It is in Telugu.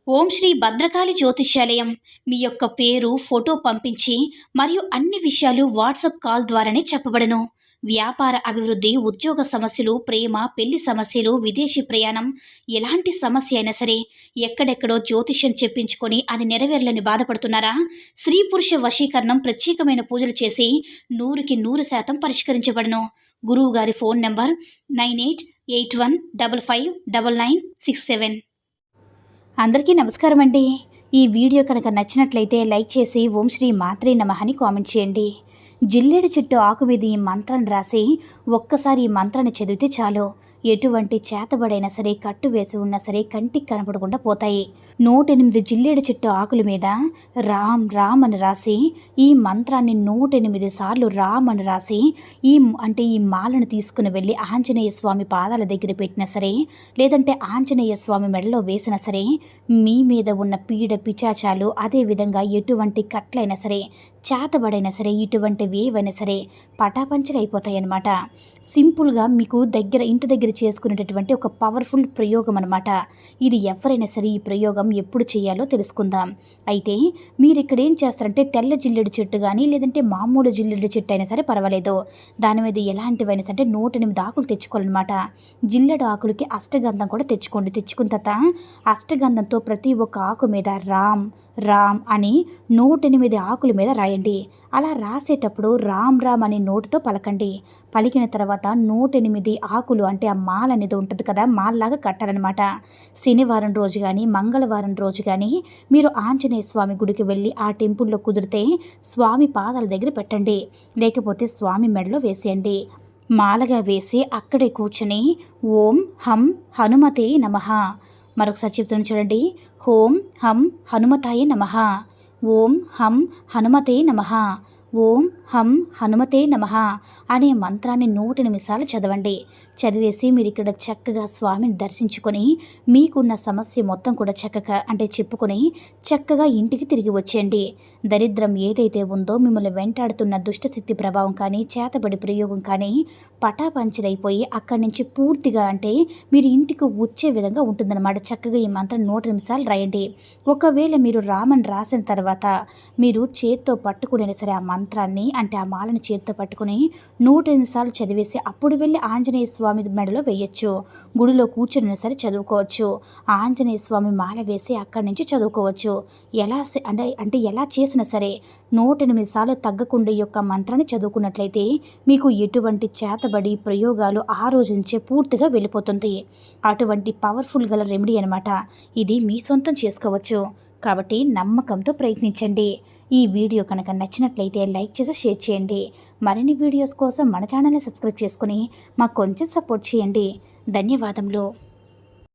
ఓం శ్రీ భద్రకాళి జ్యోతిష్యాలయం మీ యొక్క పేరు ఫోటో పంపించి మరియు అన్ని విషయాలు వాట్సాప్ కాల్ ద్వారానే చెప్పబడను. వ్యాపార అభివృద్ధి, ఉద్యోగ సమస్యలు, ప్రేమ, పెళ్లి సమస్యలు, విదేశీ ప్రయాణం, ఎలాంటి సమస్య అయినా సరే ఎక్కడెక్కడో జ్యోతిష్యం చెప్పించుకొని అది నెరవేర్లని బాధపడుతున్నారా? స్త్రీ పురుష వశీకరణం ప్రత్యేకమైన పూజలు చేసి 100% పరిష్కరించబడను. గురువు గారి ఫోన్ నంబర్ 9881559967. అందరికీ నమస్కారం అండి. ఈ వీడియో కనుక నచ్చినట్లయితే లైక్ చేసి ఓం శ్రీ మాత్రే నమః అని కామెంట్ చేయండి. జిల్లేడు చెట్టు ఆకు మీద ఈ మంత్రాన్ని రాసి ఒక్కసారి ఈ మంత్రాన్ని చదివితే చాలు ఎటువంటి చేతబడైనా సరే, కట్టు వేసి ఉన్నా సరే కంటికి కనపడకుండా పోతాయి. 108 జిల్లేడు చెట్టు ఆకుల మీద రామ్ రామ్ అని రాసి ఈ మంత్రాన్ని 108 సార్లు రామ్ అని రాసి ఈ మాలను తీసుకుని వెళ్ళి ఆంజనేయ స్వామి పాదాల దగ్గర పెట్టినా సరే, లేదంటే ఆంజనేయ స్వామి మెడలో వేసినా సరే మీ మీద ఉన్న పీడ పిచాచాలు, అదేవిధంగా ఎటువంటి కట్లైనా సరే, చేతబడైనా సరే, ఇటువంటివి ఏవైనా సరే పటాపంచలు అయిపోతాయి అన్నమాట. సింపుల్గా మీకు ఇంటి దగ్గర చేసుకునేటటువంటి ఒక పవర్ఫుల్ ప్రయోగం అనమాట. ఇది ఎవరైనా సరే ఈ ప్రయోగం ఎప్పుడు చేయాలో తెలుసుకుందాం. అయితే మీరు ఇక్కడ ఏం చేస్తారంటే తెల్ల జిల్లెడు చెట్టు కానీ, లేదంటే మామూలు జిల్లెడు చెట్టు అయినా సరే పర్వాలేదు, దాని మీద ఎలాంటివైనా సరే 108 ఆకులు తెచ్చుకోవాలన్నమాట. జిల్లెడు ఆకులకి అష్టగంధం కూడా తెచ్చుకోండి. తెచ్చుకున్న తర్వాత అష్టగంధంతో ప్రతి ఒక్క ఆకు మీద రామ్ రామ్ అని 108 ఆకుల మీద రాయండి. అలా రాసేటప్పుడు రామ్ రామ్ అని నోటితో పలకండి. పలికిన తర్వాత 108 ఆకులు అంటే ఆ మాల అనేది ఉంటుంది కదా, మాల్లాగా కట్టాలన్నమాట. శనివారం రోజు కానీ, మంగళవారం రోజు కానీ మీరు ఆంజనేయ స్వామి గుడికి వెళ్ళి ఆ టెంపుల్లో కుదిరితే స్వామి పాదాల దగ్గర పెట్టండి, లేకపోతే స్వామి మెడలో వేసేయండి. మాలగా వేసి అక్కడే కూర్చుని ఓం హం హనుమతే నమః, మరొకసారి చెప్తున్నాను చూడండి, ఓం హం హనుమతాయ నమః, ఓం హం హనుమతే నమః, ఓం హం హనుమతే నమః అనే మంత్రాన్ని 108 సార్లు చదవండి. చదివేసి మీరు ఇక్కడ చక్కగా స్వామిని దర్శించుకొని మీకున్న సమస్య మొత్తం కూడా చక్కగా చెప్పుకొని చక్కగా ఇంటికి తిరిగి వచ్చేయండి. దరిద్రం ఏదైతే ఉందో, మిమ్మల్ని వెంటాడుతున్న దుష్టశక్తి ప్రభావం కానీ, చేతబడి ప్రయోగం కానీ పటాపంచలైపోయి అక్కడి నుంచి పూర్తిగా మీరు ఇంటికి వచ్చే విధంగా ఉంటుందన్నమాట. చక్కగా ఈ మంత్రం 108 సార్లు రాయండి. ఒకవేళ మీరు రామని రాసిన తర్వాత మీరు చేత్తో పట్టుకునే సరే ఆ మంత్రాన్ని ఆ మాలను చేత్తో పట్టుకుని 108 సార్లు చదివేసి అప్పుడు వెళ్ళి ఆంజనేయ స్వామి మెడలో వేయచ్చు. గుడిలో కూర్చుని సరే చదువుకోవచ్చు. ఆంజనేయ స్వామి మాల వేసి అక్కడి నుంచి చదువుకోవచ్చు. ఎలా చేసినా సరే 108 సార్లు తగ్గకుండా ఈ యొక్క మంత్రాన్ని చదువుకున్నట్లయితే మీకు ఎటువంటి చేతబడి ప్రయోగాలు ఆ రోజు నుంచే పూర్తిగా వెళ్ళిపోతుంది. అటువంటి పవర్ఫుల్ గల రెమెడీ అనమాట. ఇది మీ సొంతం చేసుకోవచ్చు. కాబట్టి నమ్మకంతో ప్రయత్నించండి. ఈ వీడియో కనుక నచ్చినట్లయితే లైక్ చేసి షేర్ చేయండి. మరిన్ని వీడియోస్ కోసం మన ఛానల్ని సబ్స్క్రైబ్ చేసుకుని మాకు కొంచెం సపోర్ట్ చేయండి. ధన్యవాదములు.